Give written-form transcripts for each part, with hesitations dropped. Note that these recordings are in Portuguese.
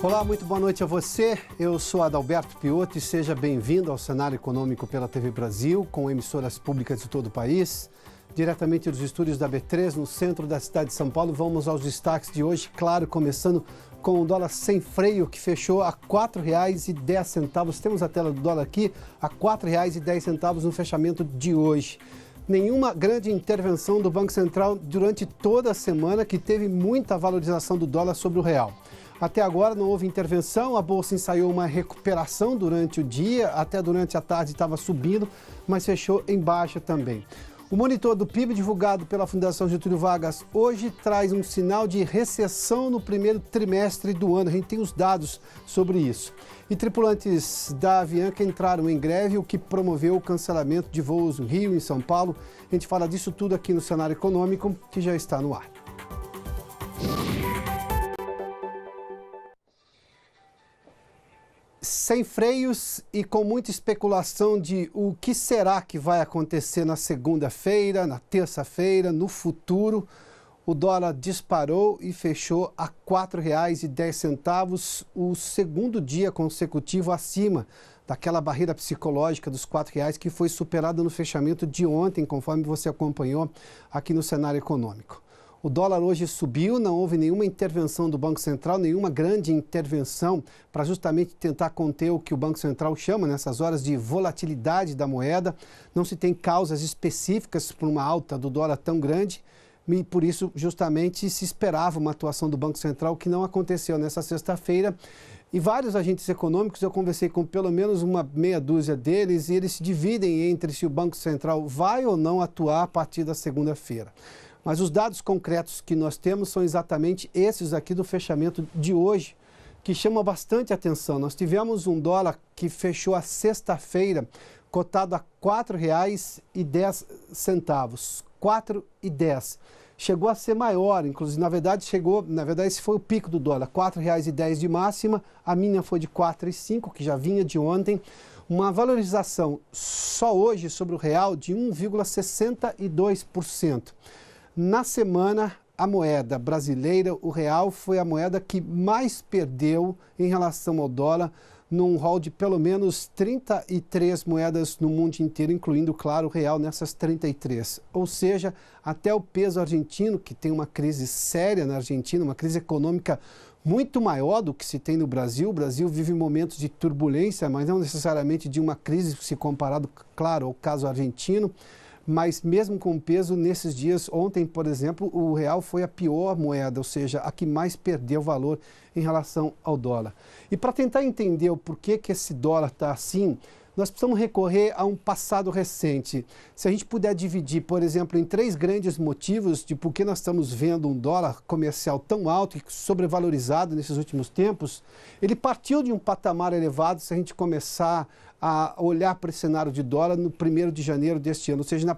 Olá, muito boa noite a você. Eu sou Adalberto Piotto e seja bem-vindo ao Cenário Econômico pela TV Brasil, com emissoras públicas de todo o país. Diretamente dos estúdios da B3, no centro da cidade de São Paulo, vamos aos destaques de hoje, claro, começando com o dólar sem freio, que fechou a R$ 4,10. Temos a tela do dólar aqui, a R$ 4,10 no fechamento de hoje. Nenhuma grande intervenção do Banco Central durante toda a semana, que teve muita valorização do dólar sobre o real. Até agora não houve intervenção, a Bolsa ensaiou uma recuperação durante o dia, até durante a tarde estava subindo, mas fechou em baixa também. O monitor do PIB divulgado pela Fundação Getúlio Vargas hoje traz um sinal de recessão no primeiro trimestre do ano. A gente tem os dados sobre isso. E tripulantes da Avianca entraram em greve, o que promoveu o cancelamento de voos no Rio e em São Paulo. A gente fala disso tudo aqui no Cenário Econômico, que já está no ar. Sem freios e com muita especulação de o que será que vai acontecer na segunda-feira, na terça-feira, no futuro, o dólar disparou e fechou a R$ 4,10, o segundo dia consecutivo acima daquela barreira psicológica dos R$ 4,00 que foi superada no fechamento de ontem, conforme você acompanhou aqui no Cenário Econômico. O dólar hoje subiu, não houve nenhuma intervenção do Banco Central, nenhuma grande intervenção para justamente tentar conter o que o Banco Central chama nessas horas de volatilidade da moeda. Não se tem causas específicas para uma alta do dólar tão grande e por isso justamente se esperava uma atuação do Banco Central que não aconteceu nessa sexta-feira. E vários agentes econômicos, eu conversei com pelo menos uma meia dúzia deles e eles se dividem entre se o Banco Central vai ou não atuar a partir da segunda-feira. Mas os dados concretos que nós temos são exatamente esses aqui do fechamento de hoje, que chamam bastante atenção. Nós tivemos um dólar que fechou a sexta-feira cotado a R$ 4,10, R$ 4,10. Chegou a ser maior, inclusive, na verdade esse foi o pico do dólar, R$ 4,10 de máxima, a mínima foi de R$ 4,05, que já vinha de ontem. Uma valorização só hoje sobre o real de 1,62%. Na semana, a moeda brasileira, o real, foi a moeda que mais perdeu em relação ao dólar, num rol de pelo menos 33 moedas no mundo inteiro, incluindo, claro, o real nessas 33. Ou seja, até o peso argentino, que tem uma crise séria na Argentina, uma crise econômica muito maior do que se tem no Brasil. O Brasil vive momentos de turbulência, mas não necessariamente de uma crise, se comparado, claro, ao caso argentino. Mas mesmo com peso, nesses dias, ontem, por exemplo, o real foi a pior moeda, ou seja, a que mais perdeu valor em relação ao dólar. E para tentar entender o porquê que esse dólar está assim, nós precisamos recorrer a um passado recente. Se a gente puder dividir, por exemplo, em 3 grandes motivos de por que nós estamos vendo um dólar comercial tão alto e sobrevalorizado nesses últimos tempos, ele partiu de um patamar elevado se a gente começar a olhar para esse cenário de dólar no 1º de janeiro deste ano, ou seja, na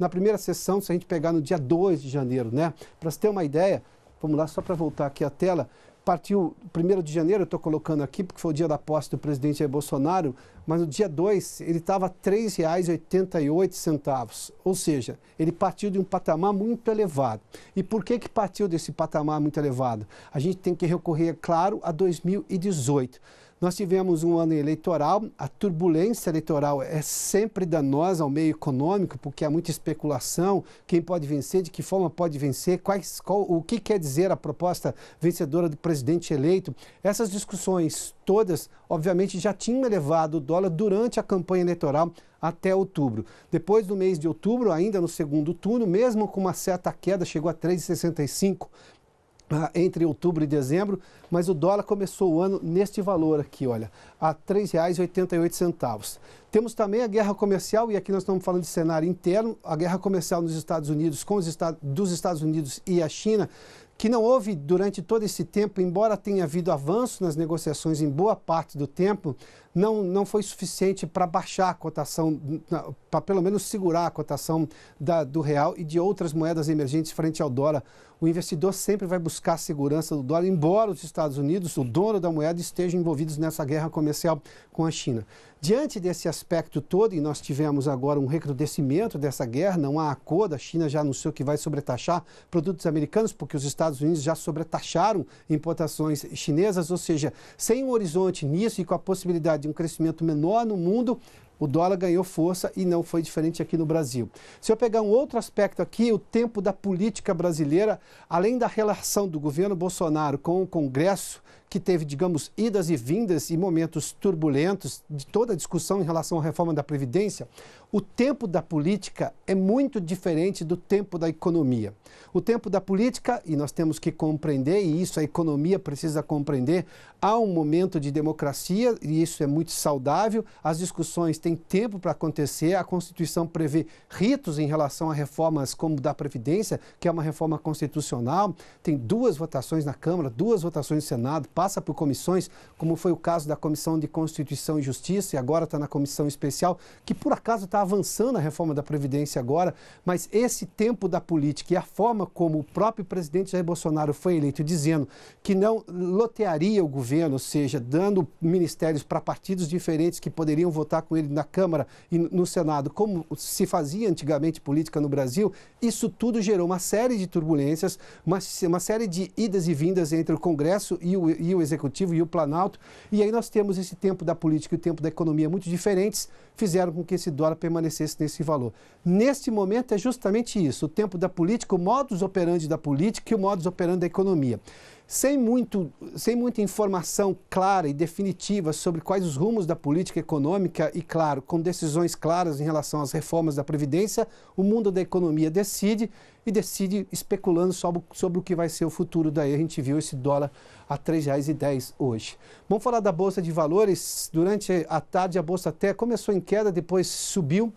primeira sessão, se a gente pegar no dia 2 de janeiro, né? Para você ter uma ideia, vamos lá, só para voltar aqui a tela, partiu 1º de janeiro, eu estou colocando aqui porque foi o dia da posse do presidente Jair Bolsonaro, mas no dia 2 ele estava a R$ 3,88, ou seja, ele partiu de um patamar muito elevado. E por que partiu desse patamar muito elevado? A gente tem que recorrer, claro, a 2018. Nós tivemos um ano eleitoral, a turbulência eleitoral é sempre danosa ao meio econômico, porque há muita especulação, quem pode vencer, de que forma pode vencer, o que quer dizer a proposta vencedora do presidente eleito. Essas discussões todas, obviamente, já tinham elevado o dólar durante a campanha eleitoral até outubro. Depois do mês de outubro, ainda no segundo turno, mesmo com uma certa queda, chegou a 3,65, entre outubro e dezembro, mas o dólar começou o ano neste valor aqui, olha, a R$ 3,88. Temos também a guerra comercial, e aqui nós estamos falando de cenário interno, a guerra comercial nos Estados Unidos, dos Estados Unidos e a China, que não houve durante todo esse tempo, embora tenha havido avanço nas negociações em boa parte do tempo, não foi suficiente para baixar a cotação, para pelo menos segurar a cotação do real e de outras moedas emergentes frente ao dólar. o investidor sempre vai buscar a segurança do dólar, embora os Estados Unidos, o dono da moeda, estejam envolvidos nessa guerra comercial com a China. Diante desse aspecto todo, e nós tivemos agora um recrudescimento dessa guerra, não há acordo, a China já anunciou que vai sobretaxar produtos americanos, porque os Estados Unidos já sobretaxaram importações chinesas, ou seja, sem um horizonte nisso e com a possibilidade de um crescimento menor no mundo, o dólar ganhou força e não foi diferente aqui no Brasil. Se eu pegar um outro aspecto aqui, o tempo da política brasileira, além da relação do governo Bolsonaro com o Congresso, que teve, digamos, idas e vindas e momentos turbulentos de toda a discussão em relação à reforma da Previdência, o tempo da política é muito diferente do tempo da economia. O tempo da política, e nós temos que compreender, e isso a economia precisa compreender, há um momento de democracia, e isso é muito saudável, as discussões têm tempo para acontecer, a Constituição prevê ritos em relação a reformas como da Previdência, que é uma reforma constitucional, tem 2 votações na Câmara, 2 votações no Senado, passa por comissões, como foi o caso da Comissão de Constituição e Justiça, e agora está na Comissão Especial, que por acaso está avançando a reforma da Previdência agora, mas esse tempo da política e a forma como o próprio presidente Jair Bolsonaro foi eleito, dizendo que não lotearia o governo, ou seja, dando ministérios para partidos diferentes que poderiam votar com ele na Câmara e no Senado, como se fazia antigamente política no Brasil, isso tudo gerou uma série de turbulências, uma série de idas e vindas entre o Congresso e o Executivo e o Planalto, e aí nós temos esse tempo da política e o tempo da economia muito diferentes, fizeram com que esse dólar permanecesse nesse valor. Neste momento é justamente isso, o tempo da política, o modus operandi da política e o modus operandi da economia. Sem muita informação clara e definitiva sobre quais os rumos da política econômica e, claro, com decisões claras em relação às reformas da Previdência, o mundo da economia decide especulando sobre o que vai ser o futuro. Daí a gente viu esse dólar a R$ 3,10 hoje. Vamos falar da Bolsa de Valores. Durante a tarde a Bolsa até começou em queda, depois subiu,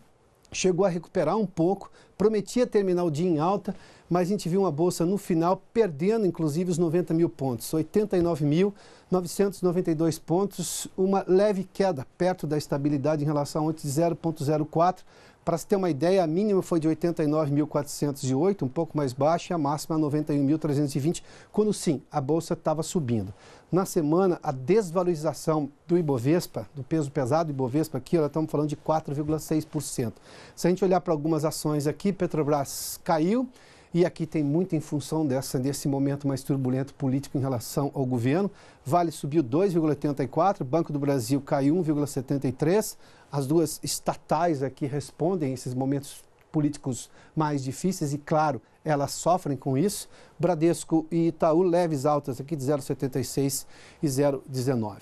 chegou a recuperar um pouco, prometia terminar o dia em alta, mas a gente viu uma bolsa no final perdendo inclusive os 90 mil pontos, 89.992 pontos, uma leve queda perto da estabilidade em relação a ontem de 0,04. Para se ter uma ideia, a mínima foi de 89.408, um pouco mais baixa, e a máxima 91.320, quando sim, a bolsa estava subindo. Na semana, a desvalorização do Ibovespa, do peso pesado do Ibovespa aqui, nós estamos falando de 4,6%. Se a gente olhar para algumas ações aqui, Petrobras caiu, e aqui tem muito em função desse momento mais turbulento político em relação ao governo. Vale subiu 2,84%, Banco do Brasil caiu 1,73%. As duas estatais aqui respondem a esses momentos políticos mais difíceis e, claro, elas sofrem com isso. Bradesco e Itaú, leves altas aqui de 0,76% e 0,19%.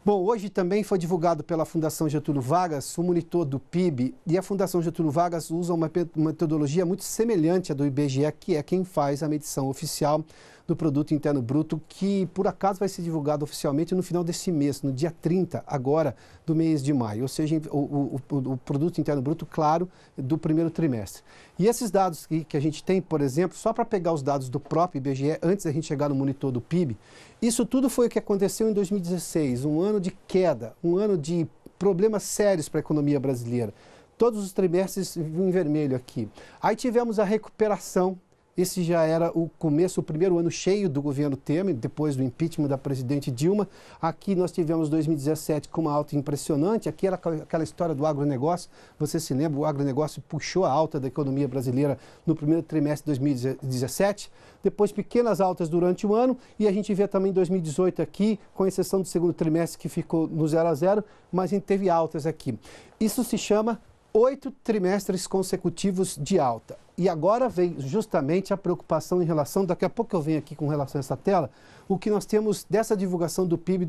Bom, hoje também foi divulgado pela Fundação Getúlio Vargas o monitor do PIB, e a Fundação Getúlio Vargas usa uma metodologia muito semelhante à do IBGE, que é quem faz a medição oficial do Produto Interno Bruto, que por acaso vai ser divulgado oficialmente no final desse mês, no dia 30 agora do mês de maio, ou seja, o Produto Interno Bruto, claro, do primeiro trimestre. E esses dados que a gente tem, por exemplo, só para pegar os dados do próprio IBGE, antes da gente chegar no monitor do PIB, isso tudo foi o que aconteceu em 2016, um ano de queda, um ano de problemas sérios para a economia brasileira. Todos os trimestres em vermelho aqui. Aí tivemos a recuperação. Esse já era o começo, o primeiro ano cheio do governo Temer, depois do impeachment da presidente Dilma. Aqui nós tivemos 2017 com uma alta impressionante. Aqui era aquela história do agronegócio. Você se lembra, o agronegócio puxou a alta da economia brasileira no primeiro trimestre de 2017. Depois pequenas altas durante o ano. E a gente vê também 2018 aqui, com exceção do segundo trimestre que ficou no 0 a 0, mas a gente teve altas aqui. Isso se chama 8 trimestres consecutivos de alta. E agora vem justamente a preocupação em relação, daqui a pouco eu venho aqui com relação a essa tela, o que nós temos dessa divulgação do PIB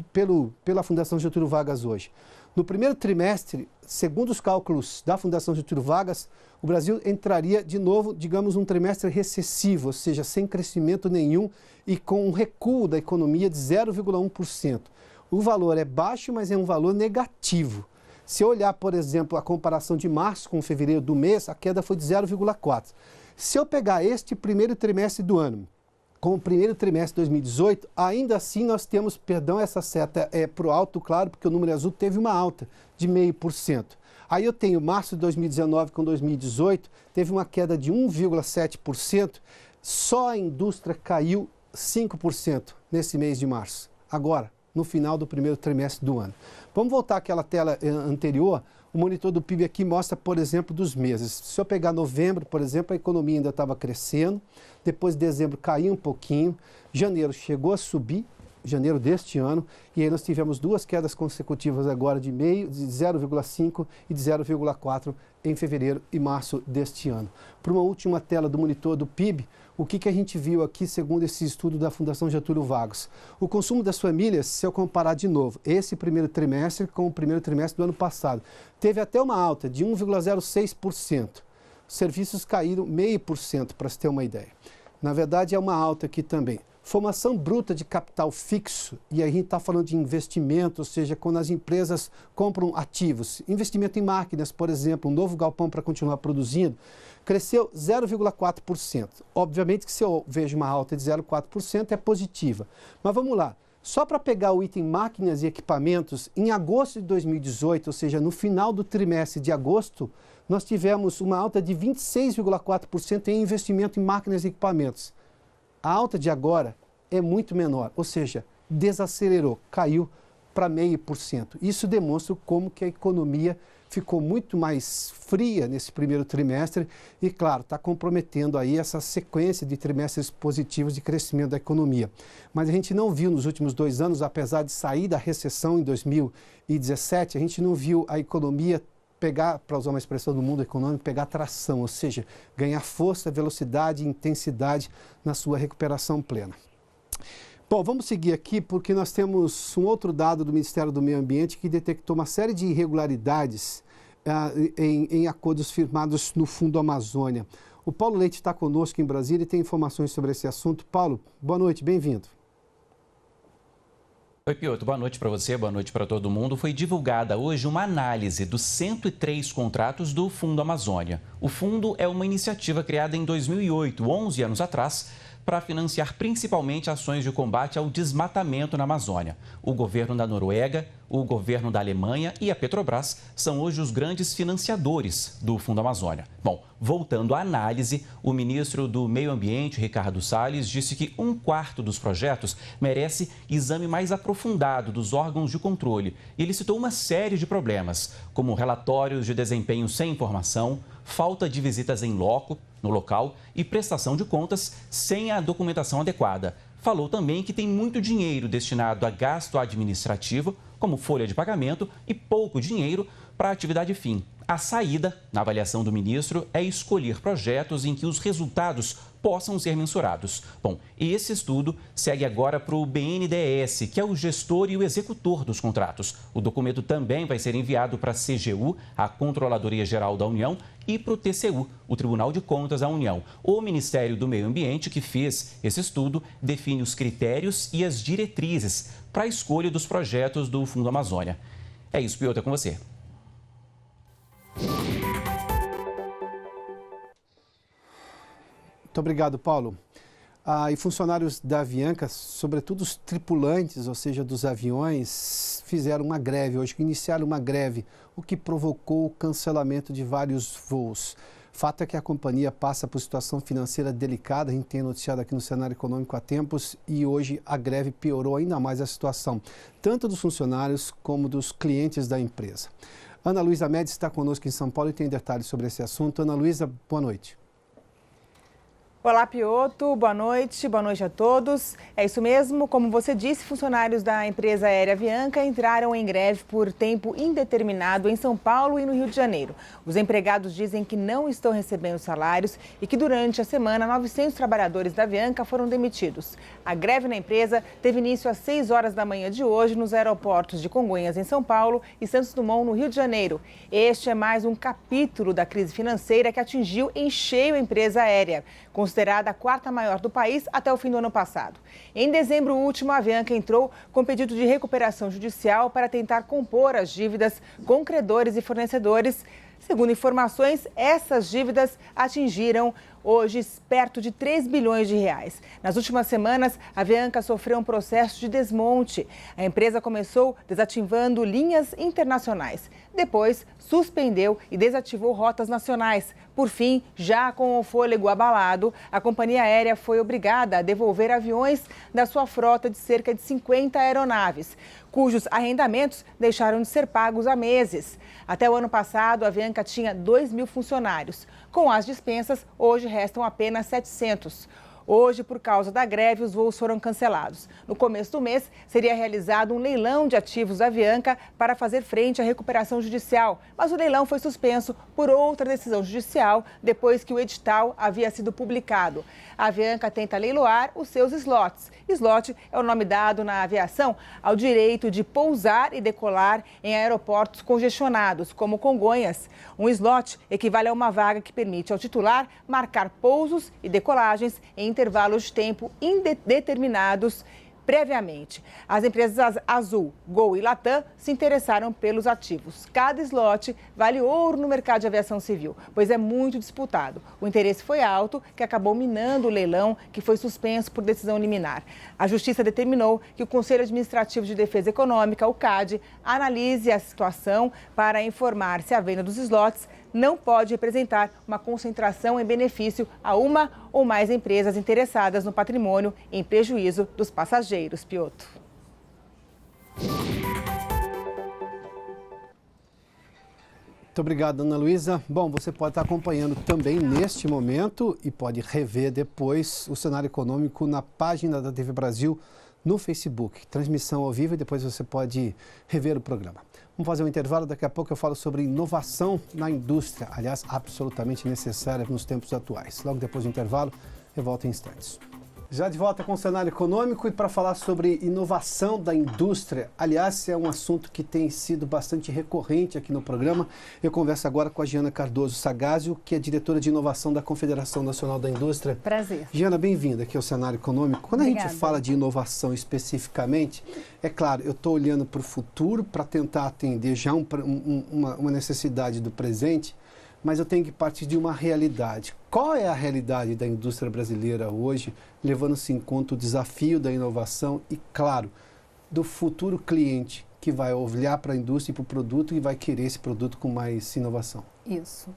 pela Fundação Getúlio Vargas hoje. No primeiro trimestre, segundo os cálculos da Fundação Getúlio Vargas, o Brasil entraria de novo, digamos, um trimestre recessivo, ou seja, sem crescimento nenhum e com um recuo da economia de 0,1%. O valor é baixo, mas é um valor negativo. Se eu olhar, por exemplo, a comparação de março com fevereiro do mês, a queda foi de 0,4%. Se eu pegar este primeiro trimestre do ano com o primeiro trimestre de 2018, ainda assim nós temos, perdão, essa seta é para o alto, claro, porque o número azul teve uma alta de 0,5%. Aí eu tenho março de 2019 com 2018, teve uma queda de 1,7%, Só a indústria caiu 5% nesse mês de março, agora, no final do primeiro trimestre do ano. Vamos voltar àquela tela anterior. O monitor do PIB aqui mostra, por exemplo, dos meses. Se eu pegar novembro, por exemplo, a economia ainda estava crescendo, depois de dezembro caiu um pouquinho, janeiro chegou a subir, janeiro deste ano, e aí nós tivemos duas quedas consecutivas agora de 0,5 e de 0,4 em fevereiro e março deste ano. Para uma última tela do monitor do PIB, o que a gente viu aqui segundo esse estudo da Fundação Getúlio Vargas? O consumo das famílias, se eu comparar de novo esse primeiro trimestre com o primeiro trimestre do ano passado, teve até uma alta de 1,06%. Os serviços caíram 0,5%, para se ter uma ideia. Na verdade, é uma alta aqui também. Formação bruta de capital fixo, e aí a gente está falando de investimento, ou seja, quando as empresas compram ativos, investimento em máquinas, por exemplo, um novo galpão para continuar produzindo, cresceu 0,4%. Obviamente que se eu vejo uma alta de 0,4% é positiva. Mas vamos lá, só para pegar o item máquinas e equipamentos, em agosto de 2018, ou seja, no final do trimestre de agosto, nós tivemos uma alta de 26,4% em investimento em máquinas e equipamentos. A alta de agora é muito menor, ou seja, desacelerou, caiu para 0,5%. Isso demonstra como que a economia ficou muito mais fria nesse primeiro trimestre e, claro, está comprometendo aí essa sequência de trimestres positivos de crescimento da economia. Mas a gente não viu nos últimos 2 anos, apesar de sair da recessão em 2017, a gente não viu a economia pegar, para usar uma expressão do mundo econômico, pegar tração, ou seja, ganhar força, velocidade e intensidade na sua recuperação plena. Bom, vamos seguir aqui porque nós temos um outro dado do Ministério do Meio Ambiente que detectou uma série de irregularidades em acordos firmados no Fundo Amazônia. O Paulo Leite está conosco em Brasília e tem informações sobre esse assunto. Paulo, boa noite, bem-vindo. Oi, Piotr, boa noite para você, boa noite para todo mundo. Foi divulgada hoje uma análise dos 103 contratos do Fundo Amazônia. O fundo é uma iniciativa criada em 2008, 11 anos atrás, para financiar principalmente ações de combate ao desmatamento na Amazônia. O governo da Noruega, o governo da Alemanha e a Petrobras são hoje os grandes financiadores do Fundo Amazônia. Bom, voltando à análise, o ministro do Meio Ambiente, Ricardo Salles, disse que 1/4 dos projetos merece exame mais aprofundado dos órgãos de controle. E ele citou uma série de problemas, como relatórios de desempenho sem informação, falta de visitas em loco, no local e prestação de contas sem a documentação adequada. Falou também que tem muito dinheiro destinado a gasto administrativo, como folha de pagamento, e pouco dinheiro para a atividade fim. A saída, na avaliação do ministro, é escolher projetos em que os resultados possam ser mensurados. Bom, esse estudo segue agora para o BNDES, que é o gestor e o executor dos contratos. O documento também vai ser enviado para a CGU, a Controladoria Geral da União, e para o TCU, o Tribunal de Contas da União. O Ministério do Meio Ambiente, que fez esse estudo, define os critérios e as diretrizes para a escolha dos projetos do Fundo Amazônia. É isso, Piotr, é com você. Muito obrigado, Paulo. E funcionários da Avianca, sobretudo os tripulantes, ou seja, dos aviões, fizeram uma greve hoje, iniciaram uma greve, o que provocou o cancelamento de vários voos. Fato é que a companhia passa por situação financeira delicada, a gente tem noticiado aqui no cenário econômico há tempos, e hoje a greve piorou ainda mais a situação, tanto dos funcionários como dos clientes da empresa. Ana Luísa Médici está conosco em São Paulo e tem detalhes sobre esse assunto. Ana Luísa, boa noite. Olá, Piotr, boa noite a todos. É isso mesmo, como você disse, funcionários da empresa aérea Avianca entraram em greve por tempo indeterminado em São Paulo e no Rio de Janeiro. Os empregados dizem que não estão recebendo salários e que durante a semana 900 trabalhadores da Avianca foram demitidos. A greve na empresa teve início às 6 horas da manhã de hoje nos aeroportos de Congonhas, em São Paulo, e Santos Dumont, no Rio de Janeiro. Este é mais um capítulo da crise financeira que atingiu em cheio a empresa aérea, considerada a 4ª maior do país até o fim do ano passado. Em dezembro último, a Avianca entrou com pedido de recuperação judicial para tentar compor as dívidas com credores e fornecedores Segundo informações, essas dívidas atingiram hoje perto de 3 bilhões de reais. Nas últimas semanas, a Avianca sofreu um processo de desmonte. A empresa começou desativando linhas internacionais. Depois, suspendeu e desativou rotas nacionais. Por fim, já com o fôlego abalado, a companhia aérea foi obrigada a devolver aviões da sua frota de cerca de 50 aeronaves, cujos arrendamentos deixaram de ser pagos há meses. Até o ano passado, a Avianca tinha 2.000 funcionários. Com as dispensas, hoje restam apenas 700. Hoje, por causa da greve, os voos foram cancelados. No começo do mês, seria realizado um leilão de ativos da Avianca para fazer frente à recuperação judicial. Mas o leilão foi suspenso por outra decisão judicial depois que o edital havia sido publicado. A Avianca tenta leiloar os seus slots. Slot é o nome dado na aviação ao direito de pousar e decolar em aeroportos congestionados, como Congonhas. Um slot equivale a uma vaga que permite ao titular marcar pousos e decolagens em intervalos de tempo indeterminados previamente. As empresas Azul, Gol e Latam se interessaram pelos ativos. Cada slot vale ouro no mercado de aviação civil, pois é muito disputado. O interesse foi alto, que acabou minando o leilão, que foi suspenso por decisão liminar. A Justiça determinou que o Conselho Administrativo de Defesa Econômica, o CAD, analise a situação para informar se a venda dos slots não pode representar uma concentração em benefício a uma ou mais empresas interessadas no patrimônio em prejuízo dos passageiros. Piotr. Muito obrigado, Ana Luísa. Bom, você pode estar acompanhando também neste momento e pode rever depois o cenário econômico na página da TV Brasil no Facebook. Transmissão ao vivo e depois você pode rever o programa. Vamos fazer um intervalo, daqui a pouco eu falo sobre inovação na indústria, aliás, absolutamente necessária nos tempos atuais. Logo depois do intervalo, eu volto em instantes. Já de volta com o cenário econômico e para falar sobre inovação da indústria. Aliás, é um assunto que tem sido bastante recorrente aqui no programa. Eu converso agora com a Giana Cardoso Sagazio, que é diretora de inovação da Confederação Nacional da Indústria. Prazer. Giana, bem-vinda aqui ao cenário econômico. Quando Obrigada. A gente fala de inovação especificamente, é claro, eu estou olhando para o futuro para tentar atender já uma necessidade do presente, mas eu tenho que partir de uma realidade. Qual é a realidade da indústria brasileira hoje, levando-se em conta o desafio da inovação e, claro, do futuro cliente que vai olhar para a indústria e para o produto e vai querer esse produto com mais inovação? Isso.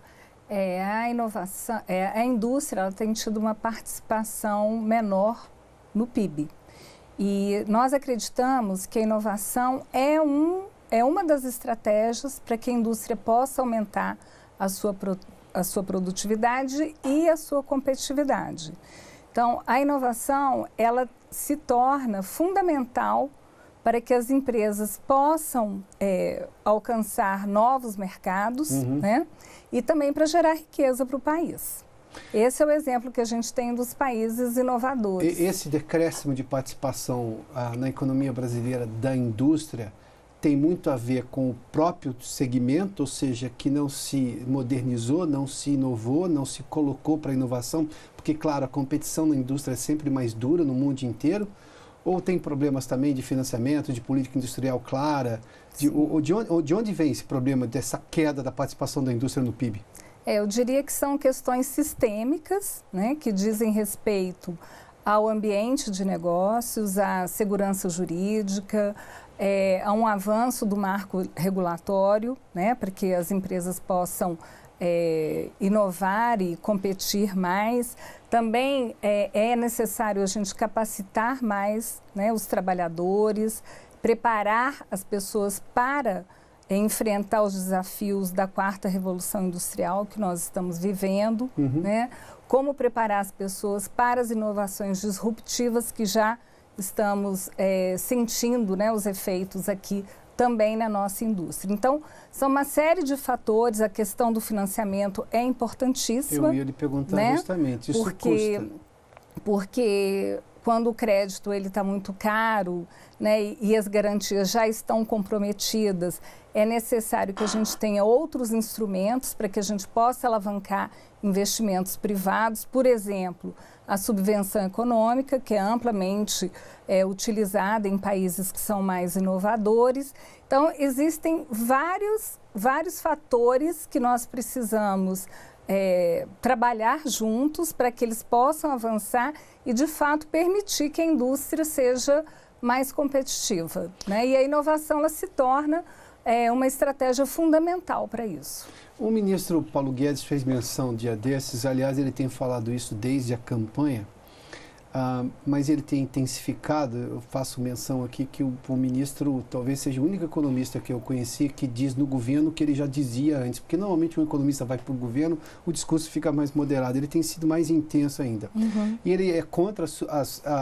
A inovação, a indústria ela tem tido uma participação menor no PIB. E nós acreditamos que a inovação é uma das estratégias para que a indústria possa aumentar a sua produtividade e a sua competitividade. Então, a inovação, ela se torna fundamental para que as empresas possam alcançar novos mercados, né? E também para gerar riqueza para o país. Esse é o exemplo que a gente tem dos países inovadores. Esse decréscimo de participação na economia brasileira da indústria tem muito a ver com o próprio segmento, ou seja, que não se modernizou, não se inovou, não se colocou para a inovação, porque, claro, a competição na indústria é sempre mais dura no mundo inteiro, ou tem problemas também de financiamento, de política industrial clara? De onde vem esse problema dessa queda da participação da indústria no PIB? Eu diria que são questões sistêmicas, né, que dizem respeito ao ambiente de negócios, à segurança jurídica, a um avanço do marco regulatório, né, para que as empresas possam inovar e competir mais. Também é necessário a gente capacitar mais, né, os trabalhadores, preparar as pessoas para enfrentar os desafios da quarta revolução industrial que nós estamos vivendo, né? Como preparar as pessoas para as inovações disruptivas que já estamos sentindo, né, os efeitos aqui também na nossa indústria. Então, são uma série de fatores, a questão do financiamento é importantíssima. Eu ia lhe perguntar, né? Justamente, isso custa. Porque quando o crédito está muito caro, né, e as garantias já estão comprometidas, é necessário que a gente tenha outros instrumentos para que a gente possa alavancar investimentos privados. Por exemplo, a subvenção econômica, que é amplamente utilizada em países que são mais inovadores. Então, existem vários fatores que nós precisamos trabalhar juntos para que eles possam avançar e, de fato, permitir que a indústria seja mais competitiva, né? E a inovação ela se torna uma estratégia fundamental para isso. O ministro Paulo Guedes fez menção dia desses, aliás, ele tem falado isso desde a campanha, mas ele tem intensificado. Eu faço menção aqui que o ministro talvez seja o único economista que eu conheci que diz no governo o que ele já dizia antes, porque normalmente um economista vai para o governo, o discurso fica mais moderado, ele tem sido mais intenso ainda. Uhum. E ele é contra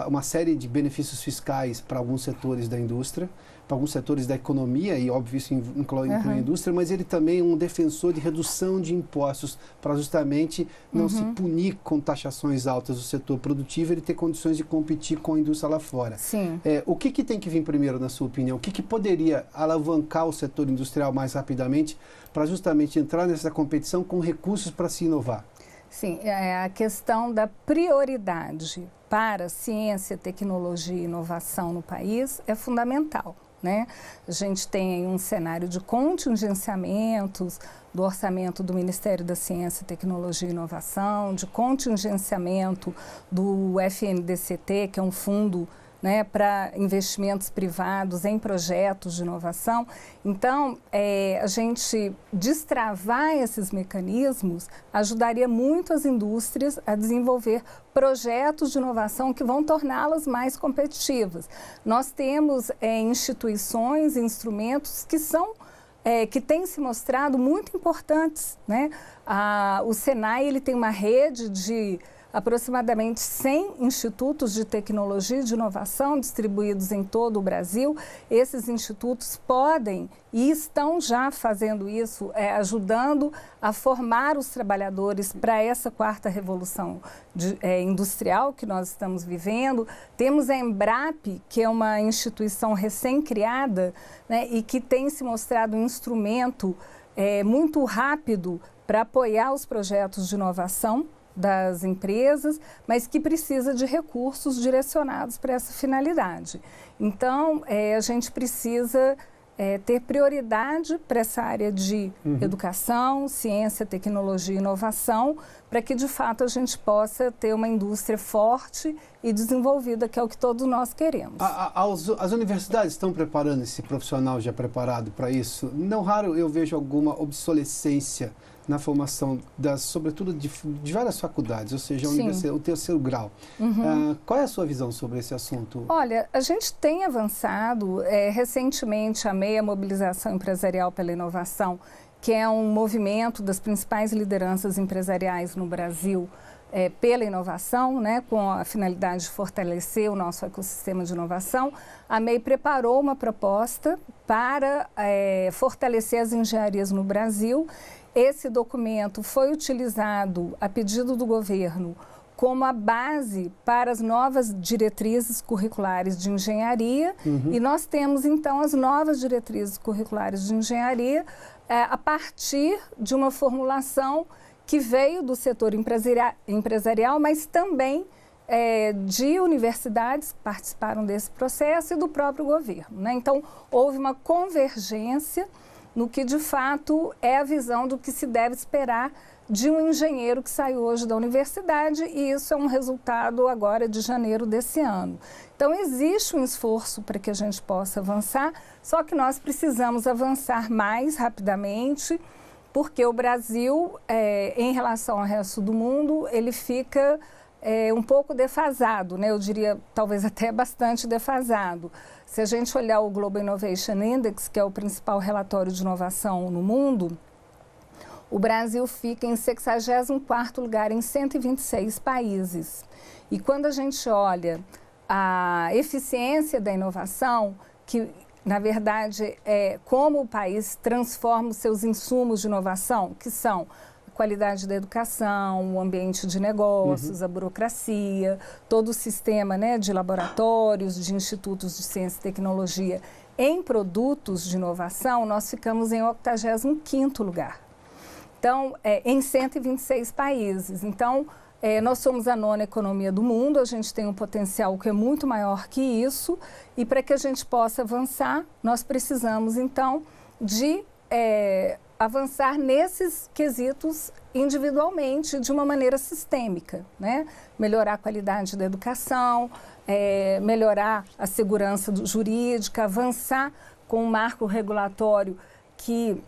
uma série de benefícios fiscais para alguns setores da indústria, para alguns setores da economia, e óbvio isso inclui a indústria, mas ele também é um defensor de redução de impostos para justamente não se punir com taxações altas do setor produtivo, ele ter condições de competir com a indústria lá fora. Sim. O que tem que vir primeiro, na sua opinião? O que poderia alavancar o setor industrial mais rapidamente para justamente entrar nessa competição com recursos para se inovar? Sim, a questão da prioridade para ciência, tecnologia e inovação no país é fundamental, né? A gente tem um cenário de contingenciamentos do orçamento do Ministério da Ciência, Tecnologia e Inovação, de contingenciamento do FNDCT, que é um fundo, né, para investimentos privados em projetos de inovação. Então, a gente destravar esses mecanismos ajudaria muito as indústrias a desenvolver projetos de inovação que vão torná-las mais competitivas. Nós temos instituições, instrumentos que têm se mostrado muito importantes, né? O Senai ele tem uma rede de aproximadamente 100 institutos de tecnologia e de inovação distribuídos em todo o Brasil. Esses institutos podem e estão já fazendo isso, ajudando a formar os trabalhadores para essa quarta revolução industrial que nós estamos vivendo. Temos a Embrap, que é uma instituição recém-criada, né, e que tem se mostrado um instrumento muito rápido para apoiar os projetos de inovação das empresas, mas que precisa de recursos direcionados para essa finalidade. Então, a gente precisa ter prioridade para essa área de educação, ciência, tecnologia e inovação, para que, de fato, a gente possa ter uma indústria forte e desenvolvida, que é o que todos nós queremos. As universidades estão preparando esse profissional já preparado para isso? Não raro eu vejo alguma obsolescência na formação, sobretudo de várias faculdades, ou seja, o terceiro grau. Qual é a sua visão sobre esse assunto? Olha, a gente tem avançado. Recentemente, a MEI, a Mobilização Empresarial pela Inovação, que é um movimento das principais lideranças empresariais no Brasil pela inovação, né, com a finalidade de fortalecer o nosso ecossistema de inovação. A MEI preparou uma proposta para fortalecer as engenharias no Brasil. Esse documento foi utilizado, a pedido do governo, como a base para as novas diretrizes curriculares de engenharia. E nós temos, então, as novas diretrizes curriculares de engenharia a partir de uma formulação que veio do setor empresarial, mas também de universidades que participaram desse processo e do próprio governo, né? Então, houve uma convergência no que, de fato, é a visão do que se deve esperar de um engenheiro que saiu hoje da universidade, e isso é um resultado agora de janeiro desse ano. Então, existe um esforço para que a gente possa avançar, só que nós precisamos avançar mais rapidamente, porque o Brasil, em relação ao resto do mundo, ele fica um pouco defasado, né? Eu diria talvez até bastante defasado. Se a gente olhar o Global Innovation Index, que é o principal relatório de inovação no mundo, o Brasil fica em 64º lugar em 126 países. E quando a gente olha a eficiência da inovação, que na verdade é como o país transforma os seus insumos de inovação, que são qualidade da educação, o ambiente de negócios, a burocracia, todo o sistema, né, de laboratórios, de institutos de ciência e tecnologia em produtos de inovação, nós ficamos em 85º lugar. Então, em 126 países. Então, Nós somos a 9ª economia do mundo, a gente tem um potencial que é muito maior que isso, e para que a gente possa avançar, nós precisamos, então, de avançar nesses quesitos individualmente, de uma maneira sistêmica, né? Melhorar a qualidade da educação, melhorar a segurança jurídica, avançar com um marco regulatório que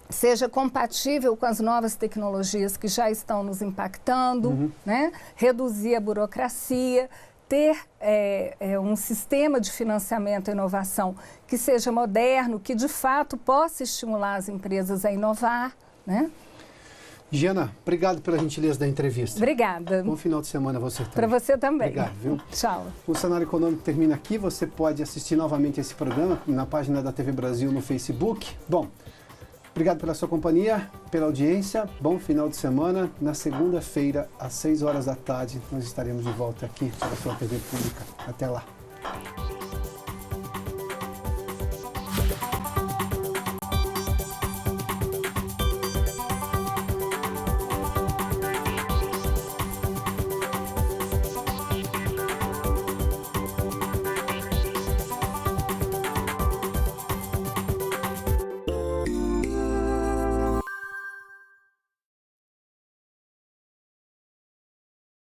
seja compatível com as novas tecnologias que já estão nos impactando, né? Reduzir a burocracia, ter um sistema de financiamento e inovação que seja moderno, que de fato possa estimular as empresas a inovar, né? Giana, obrigado pela gentileza da entrevista. Obrigada. Bom final de semana a você também. Para você também. Obrigado, viu? Tchau. O Cenário Econômico termina aqui. Você pode assistir novamente esse programa na página da TV Brasil no Facebook. Bom, obrigado pela sua companhia, pela audiência. Bom final de semana. Na segunda-feira, às 6 horas da tarde, nós estaremos de volta aqui para a sua TV Pública. Até lá.